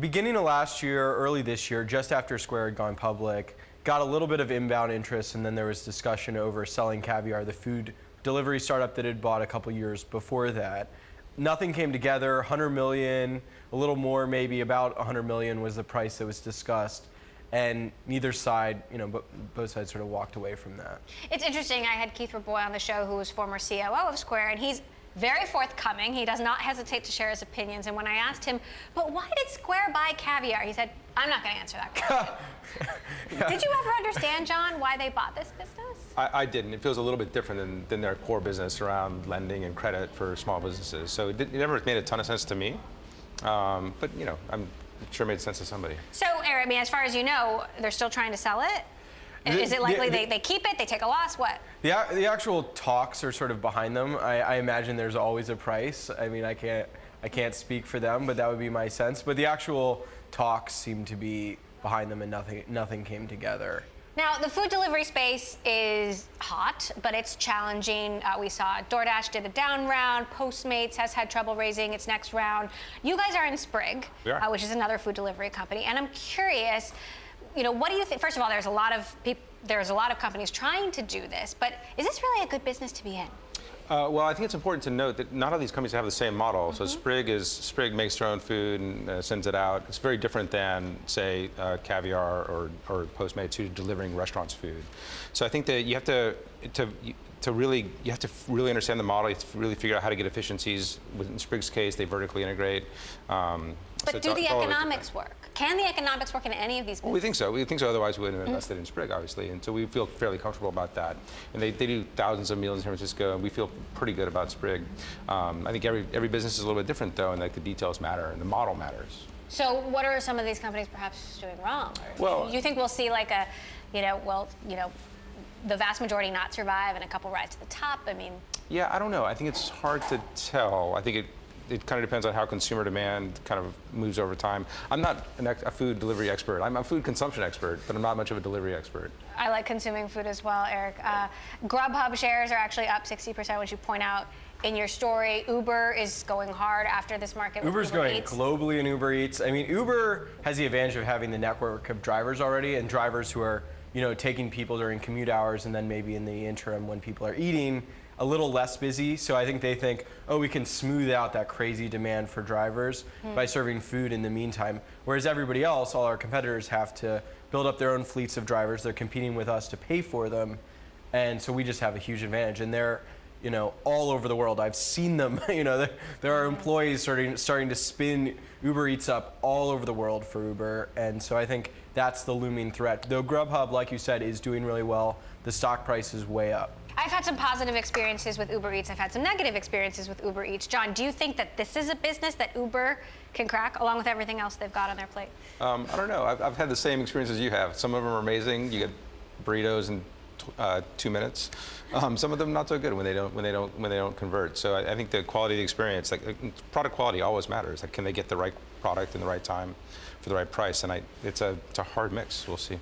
beginning of last year, early this year, just after Square had gone public, got a little bit of inbound interest, and then there was discussion over selling Caviar, the food delivery startup that had bought a couple years before that. Nothing came together. 100 million, a little more, maybe about 100 million was the price that was discussed. And neither side, both sides sort of walked away from that. It's interesting. I had Keith Raboy on the show, who was former COO of Square, and he's very forthcoming. He does not hesitate to share his opinions. And when I asked him, but why did Square buy Caviar? He said, I'm not going to answer that question. Yeah. Did you ever understand, John, why they bought this business? I didn't. It feels a little bit different than their core business around lending and credit for small businesses. So it never made a ton of sense to me. But, I'm sure it made sense to somebody. So, Eric, as far as you know, they're still trying to sell it? Is it likely they keep it, they take a loss, what? The actual talks are sort of behind them. I imagine there's always a price. I mean, I can't speak for them, but that would be my sense. But the actual talks seem to be behind them, and nothing came together. Now, the food delivery space is hot, but it's challenging. We saw DoorDash did a down round. Postmates has had trouble raising its next round. You guys are in Sprig, which is another food delivery company, and I'm curious, what do you think? First of all, there's a lot of companies trying to do this, but is this really a good business to be in? Well, I think it's important to note that not all these companies have the same model. So Sprig makes their own food and sends it out. It's very different than, say, Caviar or Postmates, who are delivering restaurants food. So I think that you have to really understand the model. You have to really figure out how to get efficiencies. In Sprig's case, they vertically integrate. But do the economics work? Can the economics work in any of these businesses? Well, we think so. We think so. Otherwise, we wouldn't have invested in Sprig, obviously. And so we feel fairly comfortable about that. And they do thousands of meals in San Francisco, and we feel pretty good about Sprig. I think every business is a little bit different, though, and the details matter and the model matters. So what are some of these companies perhaps doing wrong? Well, you think we'll see like the vast majority not survive and a couple rise to the top? I mean. Yeah, I don't know. I think it's hard to tell. I think it kind of depends on how consumer demand kind of moves over time. I'm not a food delivery expert. I'm a food consumption expert, but I'm not much of a delivery expert. I like consuming food as well, Eric. Grubhub shares are actually up 60%, which you point out in your story. Uber is going hard after this market. Uber's going globally in Uber Eats. I mean, Uber has the advantage of having the network of drivers already, and drivers who are taking people during commute hours, and then maybe in the interim when people are eating, a little less busy. So I think they think, oh, we can smooth out that crazy demand for drivers by serving food in the meantime. Whereas everybody else, all our competitors, have to build up their own fleets of drivers. They're competing with us to pay for them. And so we just have a huge advantage. And they're all over the world. I've seen them. There are employees starting to spin Uber Eats up all over the world for Uber. And so I think that's the looming threat. Though Grubhub, like you said, is doing really well. The stock price is way up. I've had some positive experiences with Uber Eats. I've had some negative experiences with Uber Eats. John, do you think that this is a business that Uber can crack, along with everything else they've got on their plate? I don't know. I've had the same experiences you have. Some of them are amazing. You get burritos in 2 minutes. Some of them not so good when they don't convert. So I think the quality of the experience, like product quality, always matters. Like, can they get the right product in the right time for the right price? And it's a hard mix. We'll see.